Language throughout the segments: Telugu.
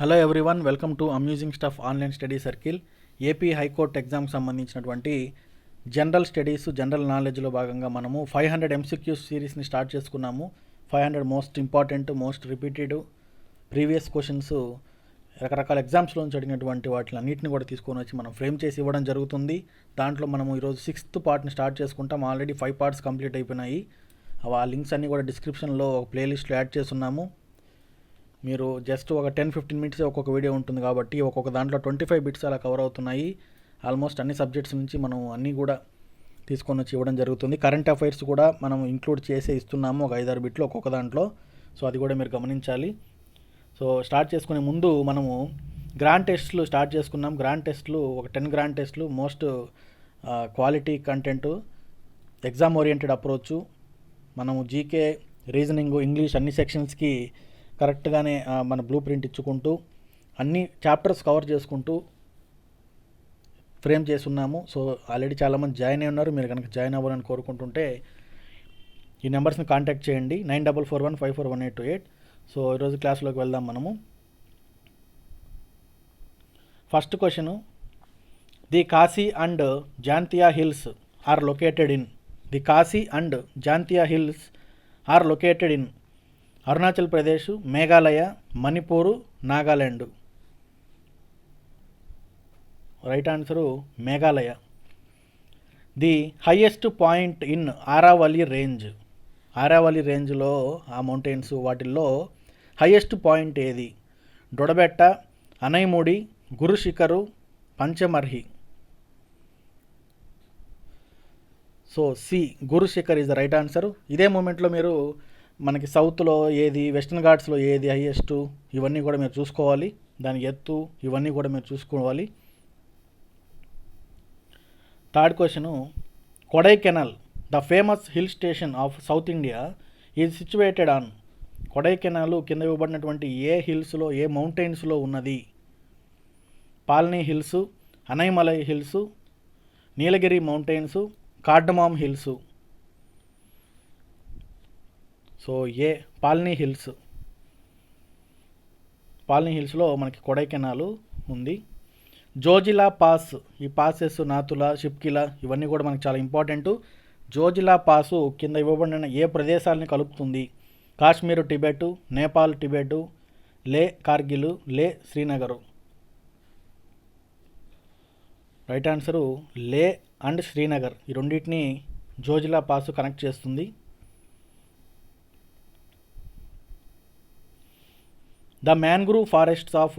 Hello everyone, welcome to amusing stuff online study circle. AP high court ఎగ్జామ్కి సంబంధించినటువంటి జనరల్ స్టడీస్, జనరల్ నాలెడ్జ్లో భాగంగా మనము 500 ఎంసీక్యూస్ సిరీస్ని స్టార్ట్ చేసుకున్నాము. 500 most important, most repeated previous questions రకరకాల ఎగ్జామ్స్లోంచి అడిగినటువంటి వాటిని అన్నింటిని కూడా తీసుకొని వచ్చి మనం ఫ్రేమ్ చేసి ఇవ్వడం జరుగుతుంది. దాంట్లో మనము ఈరోజు 6th పార్ట్ని స్టార్ట్ చేసుకుంటాం. ఆల్రెడీ 5 పార్ట్స్ కంప్లీట్ అయిపోయినాయి. ఆ లింక్స్ అన్నీ కూడా డిస్క్రిప్షన్లో ఒక ప్లేలిస్ట్లో యాడ్ చేస్తున్నాము. మీరు జస్ట్ ఒక 10-15 మినిట్స్ ఒక్కొక్క వీడియో ఉంటుంది కాబట్టి ఒక్కొక్క దాంట్లో 25 బిట్స్ అలా కవర్ అవుతున్నాయి. ఆల్మోస్ట్ అన్ని సబ్జెక్ట్స్ నుంచి మనం అన్నీ కూడా తీసుకొని వచ్చి ఇవ్వడం జరుగుతుంది. కరెంట్ అఫైర్స్ కూడా మనం ఇంక్లూడ్ చేసే ఇస్తున్నాము, ఒక 5-6 బిట్లు ఒక్కొక్క దాంట్లో. సో అది కూడా మీరు గమనించాలి. సో స్టార్ట్ చేసుకునే ముందు మనము గ్రాండ్ టెస్ట్లు స్టార్ట్ చేసుకున్నాం. గ్రాండ్ టెస్ట్లు ఒక 10 గ్రాండ్ టెస్ట్లు, most quality content, exam oriented approach. మనము జీకే, రీజనింగ్, ఇంగ్లీష్ అన్ని సెక్షన్స్కి కరెక్ట్గానే మన బ్లూ ప్రింట్ ఇచ్చుకుంటూ అన్ని చాప్టర్స్ కవర్ చేసుకుంటూ ఫ్రేమ్ చేస్తున్నాము. సో ఆల్రెడీ చాలామంది జాయిన్ అయి ఉన్నారు. మీరు కనుక జాయిన్ అవ్వాలని కోరుకుంటుంటే ఈ నెంబర్స్ని కాంటాక్ట్ చేయండి, 9441541828. సో ఈరోజు క్లాస్లోకి వెళ్దాం మనము. First question, the Khasi and Jaintia hills are located in. The Khasi and Jaintia hills are located in Arunachal Pradesh, Meghalaya, Manipur, Nagaland. Right answer Meghalaya. The highest point in Aravalli range. Aravalli రేంజ్లో ఆ మౌంటైన్స్ వాటిల్లో హయ్యెస్ట్ పాయింట్ ఏది? Doddabetta, Anaimudi, Gurushikhar, Pachmarhi. So C, Gurushikhar is the right answer. ఇదే మూమెంట్లో మీరు మనకి సౌత్లో ఏది, వెస్టర్న్ ఘాట్స్లో ఏది హైయెస్ట్, ఇవన్నీ కూడా మీరు చూసుకోవాలి. దాని ఎత్తు ఇవన్నీ కూడా మీరు చూసుకోవాలి. Third question, Kodaikanal, the famous hill station of south India, is situated on. Kodaikanal కింద ఇవ్వబడినటువంటి ఏ హిల్స్లో, ఏ మౌంటైన్స్లో ఉన్నది? పాల్నీ హిల్స్, అనైమలై హిల్స్, నీలగిరి మౌంటైన్స్, కార్డమామ్ హిల్స్. సో ఏ, పాల్నీ హిల్స్. పాల్నీ హిల్స్లో మనకి కొడైకెనాల్ ఉంది. జోజిలా పాస్, ఈ పాసెస్ నాతులా, షిప్కిలా ఇవన్నీ కూడా మనకి చాలా ఇంపార్టెంట్. జోజిలా పాసు కింద ఇవ్వబడిన ఏ ప్రదేశాలని కలుపుతుంది? Kashmir Tibet, Nepal Tibet, Leh Kargil, Leh Srinagar. Right answer Leh and Srinagar. ఈ రెండింటిని జోజిలా పాసు కనెక్ట్ చేస్తుంది. The mangrove forests of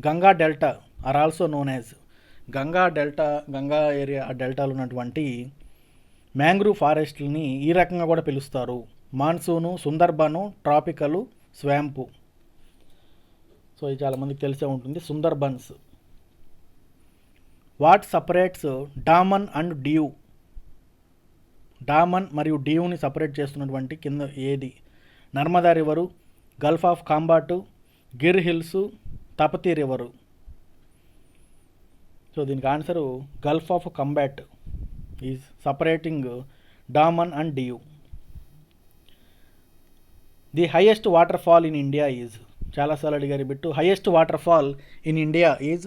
Ganga delta are also known as. Ganga delta, Ganga area డెల్టాలో ఉన్నటువంటి మ్యాంగ్రూవ్ ఫారెస్ట్లని ఈ రకంగా కూడా పిలుస్తారు: మాన్సూను, సుందర్బను, ట్రాపికలు, స్వాంపు. సో ఇది చాలామందికి తెలిసే ఉంటుంది, Sundarbans. What separates Daman and Diu? Daman మరియు డియూని సపరేట్ చేస్తున్నటువంటి కింద ఏది? Narmada river, gulf of Khambhat, Gir hills, Tapti river. So దీనికి answer gulf of Khambhat is separating Daman and Diu. The highest waterfall in India is. చాలాసార్లు అడిగారు bit. Highest waterfall in India is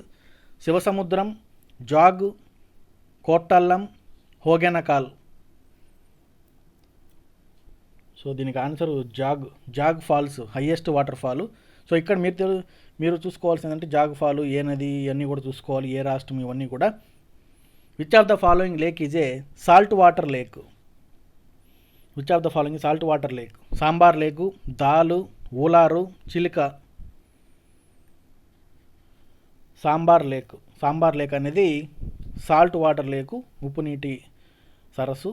Shivasamudram, Jog, Courtallam, Hogenakkal. So దీనికి answer Jog falls highest waterfall. So ఇక్కడ మీరు చూసుకోవాల్సిందంటే జాగ్ ఫాల్ ఏ నది ఇవన్నీ కూడా చూసుకోవాలి, ఏ రాష్ట్రం ఇవన్నీ కూడా. Which of the following lake is a salt water lake? Which of the following salt water lake? Sambhar lake, Dal, Wular, Chilika. Sambhar lake అనేది సాల్ట్ వాటర్ లేకు, ఉప్పు నీటి సరస్సు.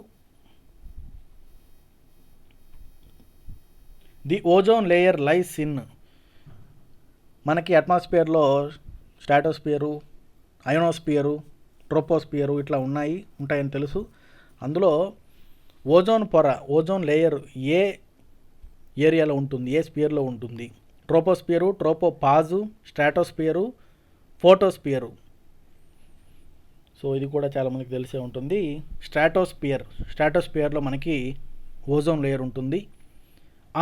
The ozone layer lies in. మనకి అట్మాస్ఫియర్లో స్ట్రాటోస్ఫియరు, అయోనోస్ఫియరు, ట్రోపోస్ఫియరు ఇట్లా ఉంటాయని తెలుసు. అందులో ఓజోన్ పొర, ఓజోన్ లేయర్ ఏ ఏరియాలో ఉంటుంది, ఏ స్పియర్లో ఉంటుంది? ట్రోపోస్ఫియరు, ట్రోపోపాజు, స్ట్రాటోస్ఫియరు, ఫోటోస్ఫియరు. సో ఇది కూడా చాలామందికి తెలిసే ఉంటుంది, స్ట్రాటోస్ఫియర్లో మనకి ఓజోన్ లేయర్ ఉంటుంది.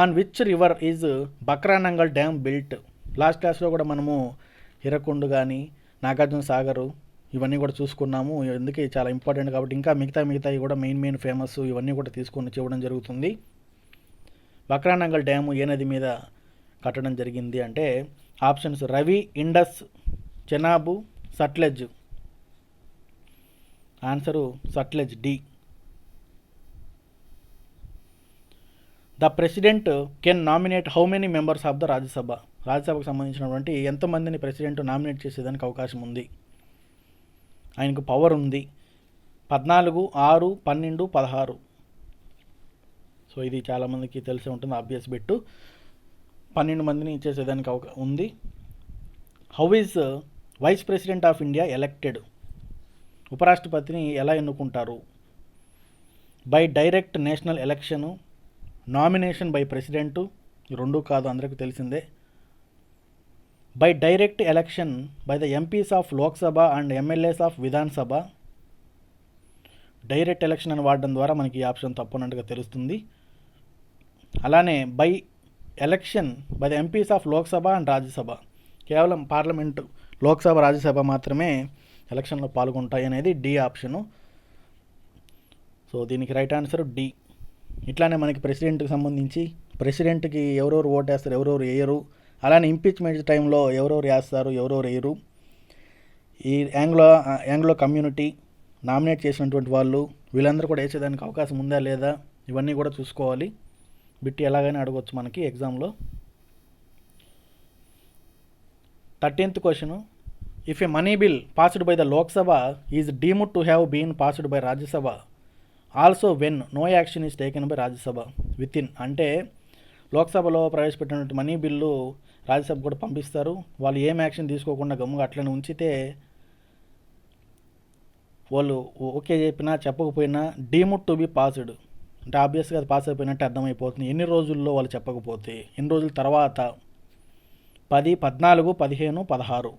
On which river is బక్రానంగల్ dam built? Last క్లాస్లో కూడా మనము హిరకుండ్ కానీ నాగార్జున సాగరు ఇవన్నీ కూడా చూసుకున్నాము. ఎందుకే చాలా ఇంపార్టెంట్ కాబట్టి ఇంకా మిగతాయి కూడా మెయిన్ ఫేమస్ ఇవన్నీ కూడా తీసుకొని చూడడం జరుగుతుంది. బక్రానంగల్ డ్యాము ఏ నది మీద కట్టడం జరిగింది అంటే options Ravi, Indus, చెనాబు, Sutlej. Answer Sutlej D. The president can nominate how many members of the Rajya Sabha. రాజ్యసభకు సంబంధించినటువంటి ఎంతమందిని ప్రెసిడెంట్ నామినేట్ చేసేదానికి అవకాశం ఉంది? ఆయనకు పవర్ ఉంది. 14, 6, 12, 16. సో ఇది చాలామందికి తెలిసే ఉంటుంది, ఆబ్వియస్ బిట్టు. 12 మందిని చేసేదానికి ఉంది. How is vice president of India elected. ఉపరాష్ట్రపతిని ఎలా ఎన్నుకుంటారు? By direct national election, nomination by president, ఈ రెండు కాదు, అందరికీ తెలిసిందే. By direct election by the MPs of Lok Sabha and MLAs of Vidhan Sabha. Direct election అని వాడడం ద్వారా మనకి ఈ ఆప్షన్ తప్పనట్టుగా తెలుస్తుంది. అలానే by election by the MPs of Lok Sabha and Rajya Sabha. కేవలం పార్లమెంటు, లోక్సభ, రాజ్యసభ మాత్రమే ఎలక్షన్లో పాల్గొంటాయి అనేది డి ఆప్షను. సో దీనికి రైట్ ఆన్సర్ డి. ఇట్లానే మనకి ప్రెసిడెంట్కి సంబంధించి ప్రెసిడెంట్కి ఎవరెవరు ఓటేస్తారు, ఎవరెవరు వేయరు, అలానే ఇంపీచ్మెంట్ టైంలో ఎవరెవరు వేస్తారు, ఎవరెవరు వేయరు, ఈ యాంగ్లో కమ్యూనిటీ నామినేట్ చేసినటువంటి వాళ్ళు వీళ్ళందరూ కూడా వేసేదానికి అవకాశం ఉందా లేదా, ఇవన్నీ కూడా చూసుకోవాలి. బిట్టి ఎలాగైనా అడగవచ్చు మనకి ఎగ్జామ్లో. 13th question. If a money bill passed by the Lok Sabha is deemed to have been passed by Rajya Sabha also when no action is taken by Rajya Sabha within. అంటే లోక్సభలో ప్రవేశపెట్టినటువంటి మనీ బిల్లు రాజ్యసభ కూడా పంపిస్తారు. వాళ్ళు ఏం యాక్షన్ తీసుకోకుండా గమ్ముగా అట్లనే ఉంచితే, వాళ్ళు ఓకే చెప్పినా చెప్పకపోయినా డీమ్డ్ టు బి పాస్డ్ అంటే ఆబ్వియస్గా అది పాస్ అయిపోయినట్టు అర్థమైపోతుంది. ఎన్ని రోజుల్లో వాళ్ళు చెప్పకపోతే, ఎన్ని రోజుల తర్వాత, 10, 14, 15, 16.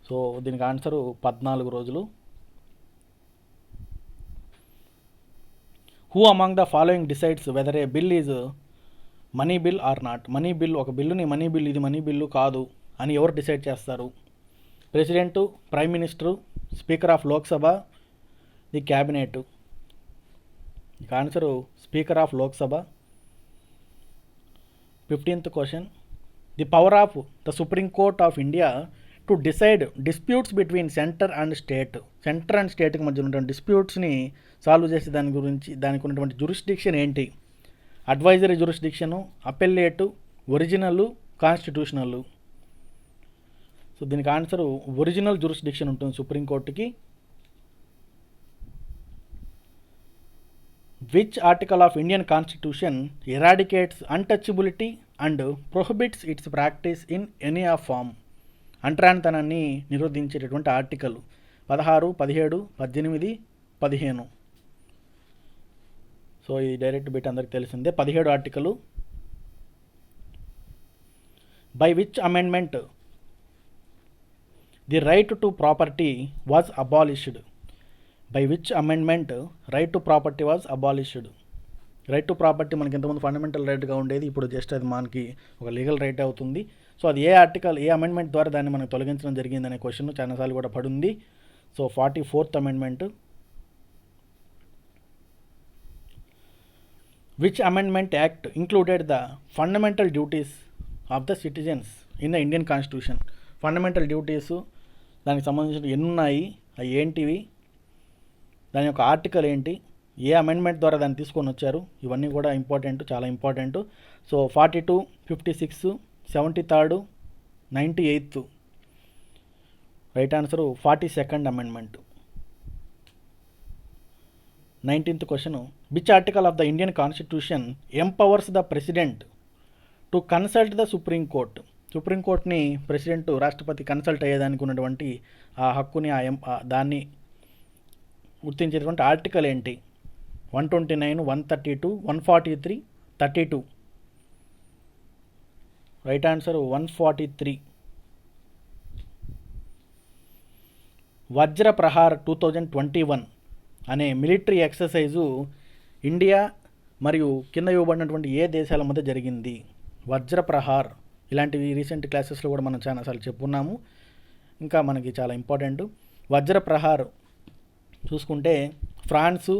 సో దీనికి ఆన్సరు 14 రోజులు. Who among the following decides weather A bill is money bill are not. Money bill, ఒక బిల్లుని మనీ బిల్, ఇది మనీ బిల్లు కాదు అని ఎవరు డిసైడ్ చేస్తారు? President, prime minister, speaker of Lok Sabha, the cabinet. ఇక answer speaker of Lok Sabha. 15th question. The power of the supreme court of India to decide disputes between centre and state. Centre and స్టేట్కి మధ్య ఉన్నటువంటి డిస్ప్యూట్స్ని సాల్వ్ చేసే దానికి ఉన్నటువంటి జ్యూరిస్డిక్షన్ ఏంటి? Advisory jurisdiction, appellate, original, constitutional. So దీనికి ఆన్సరు ఒరిజినల్ జ్యూరిస్డిక్షన్ ఉంటుంది సుప్రీంకోర్టుకి. Which article of Indian constitution eradicates untouchability and prohibits its practice in any of form. అంటరానితనాన్ని నిరోధించేటటువంటి ఆర్టికల్ 16, 17, 18, 15. సో ఇది డైరెక్ట్ బిట్ అందరికి తెలిసిందే. 17 article. By which amendment the right to property was abolished. By which amendment right to property was abolished. Right to property మనకి ఇంతకుముందు ఫండమెంటల్ రైట్గా ఉండేది, ఇప్పుడు జస్ట్ అది మనకి ఒక లీగల్ రైట్ అవుతుంది. సో అది ఏ ఆర్టికల్, ఏ అమెండ్మెంట్ ద్వారా దాన్ని మనకు తొలగించడం జరిగిందనే క్వశ్చన్ చాలాసార్లు కూడా పడుంది. So 44th amendment. Which amendment act included the fundamental duties of the citizens in the Indian constitution. Fundamental duties దానికి సంబంధించిన ఎన్ని ఉన్నాయి, అవి ఏంటివి, దాని యొక్క ఆర్టికల్ ఏంటి, ఏ అమెండ్మెంట్ ద్వారా దాన్ని తీసుకొని వచ్చారు, ఇవన్నీ కూడా ఇంపార్టెంట్, చాలా important. So 42, 56, 73, 98. Right answer 42nd amendment. 19th question. Which article of the Indian constitution empowers the president to consult the supreme court. సుప్రీంకోర్టుని ప్రెసిడెంట్, రాష్ట్రపతి కన్సల్ట్ అయ్యేదానికి ఉన్నటువంటి ఆ హక్కుని, దాన్ని గుర్తించేటువంటి ఆర్టికల్ ఏంటి? 129, 132, 143, 32. Right answer 143. వజ్ర ప్రహార్ 2021 అనే మిలిటరీ ఎక్సర్సైజు ఇండియా మరియు కింద ఇవ్వబడినటువంటి ఏ దేశాల మధ్య జరిగింది? వజ్ర ప్రహార్ ఇలాంటివి రీసెంట్ క్లాసెస్లో కూడా మనం చాలాసార్లు చెప్పుకున్నాము. ఇంకా మనకి చాలా ఇంపార్టెంట్. వజ్ర ప్రహార్ చూసుకుంటే France,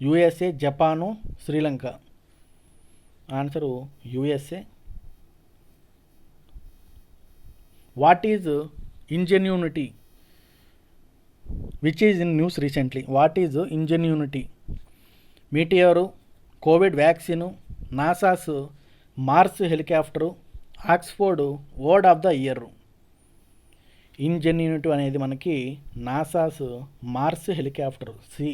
USA, Japan, Sri Lanka. Answer USA. What is ఇంజెన్యూనిటీ which is in news recently? What is ఇంజెన్యూనిటీ? మీటియోరు, Covid vaccine, NASA's Mars helicopter, Oxford word of the year. ఇంజెన్యూనిటీ అనేది మనకి NASA's Mars helicopter C.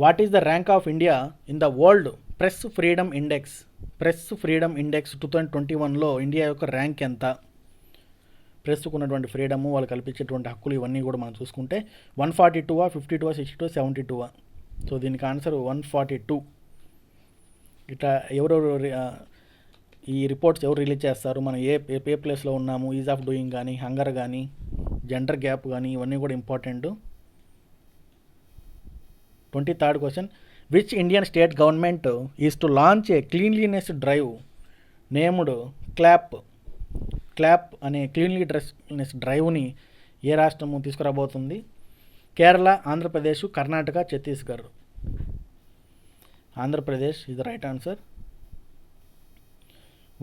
What is the rank of India in the world press freedom index? Press freedom index 2021లో India యొక్క ర్యాంక్ ఎంత? ప్రెస్కు ఉన్నటువంటి ఫ్రీడము, వాళ్ళు కల్పించేటువంటి హక్కులు ఇవన్నీ కూడా మనం చూసుకుంటే 142, 52, 62, 72. సో దీనికి ఆన్సర్ 142. ఇట్లా ఎవరెవరు ఈ రిపోర్ట్స్ ఎవరు రిలీజ్ చేస్తారు, మనం ఏ ప్లేస్లో ఉన్నాము, ఈజ్ ఆఫ్ డూయింగ్ కానీ, హంగర్ కానీ, జెండర్ గ్యాప్ కానీ, ఇవన్నీ కూడా important. 23rd question. Which Indian state government is to launch A cleanliness drive named clap అనే క్లీన్లీనెస్ డ్రైవ్ని ఏ రాష్ట్రము తీసుకురాబోతుంది? Kerala, Andhra Pradesh, Karnataka, Chhattisgarh. Andhra Pradesh is the right answer.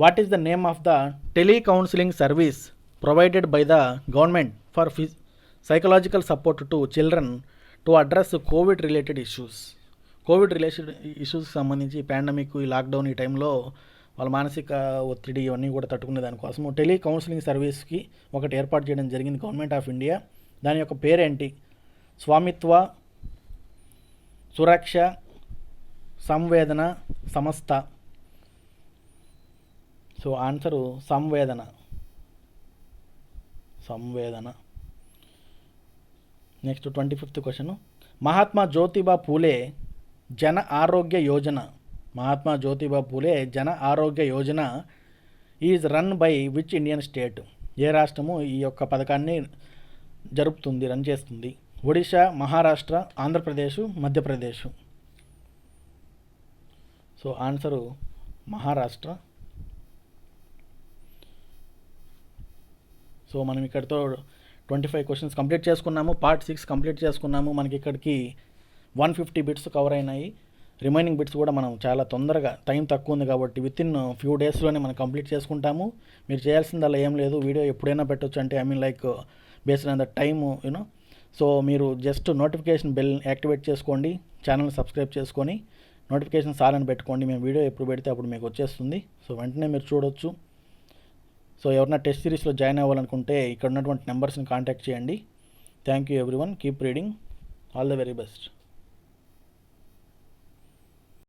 What is the name of the టెలికౌన్సిలింగ్ service provided by the government for psychological support to children to address Covid related issues? Covid related ఇష్యూస్కి సంబంధించి పాండమిక్, ఈ లాక్డౌన్ ఈ టైంలో వాళ్ళ మానసిక ఒత్తిడి ఇవన్నీ కూడా తట్టుకునే దానికోసం టెలికౌన్సిలింగ్ సర్వీస్కి ఒకటి ఏర్పాటు చేయడం జరిగింది గవర్నమెంట్ ఆఫ్ ఇండియా. దాని యొక్క పేరేంటి? స్వామిత్వ, సురక్ష, సంవేదన, సంస్థ. So answer Samvedana. Next 25th question. Mahatma Jyotiba Phule జన ఆరోగ్య యోజన. మహాత్మా జ్యోతిబా పూలే జన ఆరోగ్య Yojana is run by which Indian state? ఏ రాష్ట్రము ఈ యొక్క పథకాన్ని రన్ చేస్తుంది? Odisha, Maharashtra, Andhra Pradesh, Madhya Pradesh. So answer Maharashtra. So మనం ఇక్కడితో 25 క్వశ్చన్స్ కంప్లీట్ చేసుకున్నాము. పార్ట్ 6 కంప్లీట్ చేసుకున్నాము. మనకి ఇక్కడికి 150 బిట్స్ కవర్ అయినాయి. రిమైనింగ్ బిట్స్ కూడా మనం చాలా తొందరగా, టైం తక్కువ ఉంది కాబట్టి వితిన్ ఫ్యూ డేస్లోనే మనం కంప్లీట్ చేసుకుంటాము. మీరు చేయాల్సిందల్లా ఏం లేదు, వీడియో ఎప్పుడైనా పెట్టొచ్చు. అంటే like based on the time so మీరు జస్ట్ నోటిఫికేషన్ బెల్ యాక్టివేట్ చేసుకోండి, ఛానల్ని సబ్స్క్రైబ్ చేసుకొని నోటిఫికేషన్స్ ఆన్ అని పెట్టుకోండి. మేము వీడియో ఎప్పుడు పెడితే అప్పుడు మీకు వచ్చేస్తుంది. సో వెంటనే మీరు చూడొచ్చు. సో ఎవరైనా టెస్ట్ సిరీస్లో జాయిన్ అవ్వాలనుకుంటే ఇక్కడ ఉన్నటువంటి నెంబర్స్ని కాంటాక్ట్ చేయండి. Thank you everyone. Keep reading. All the very best.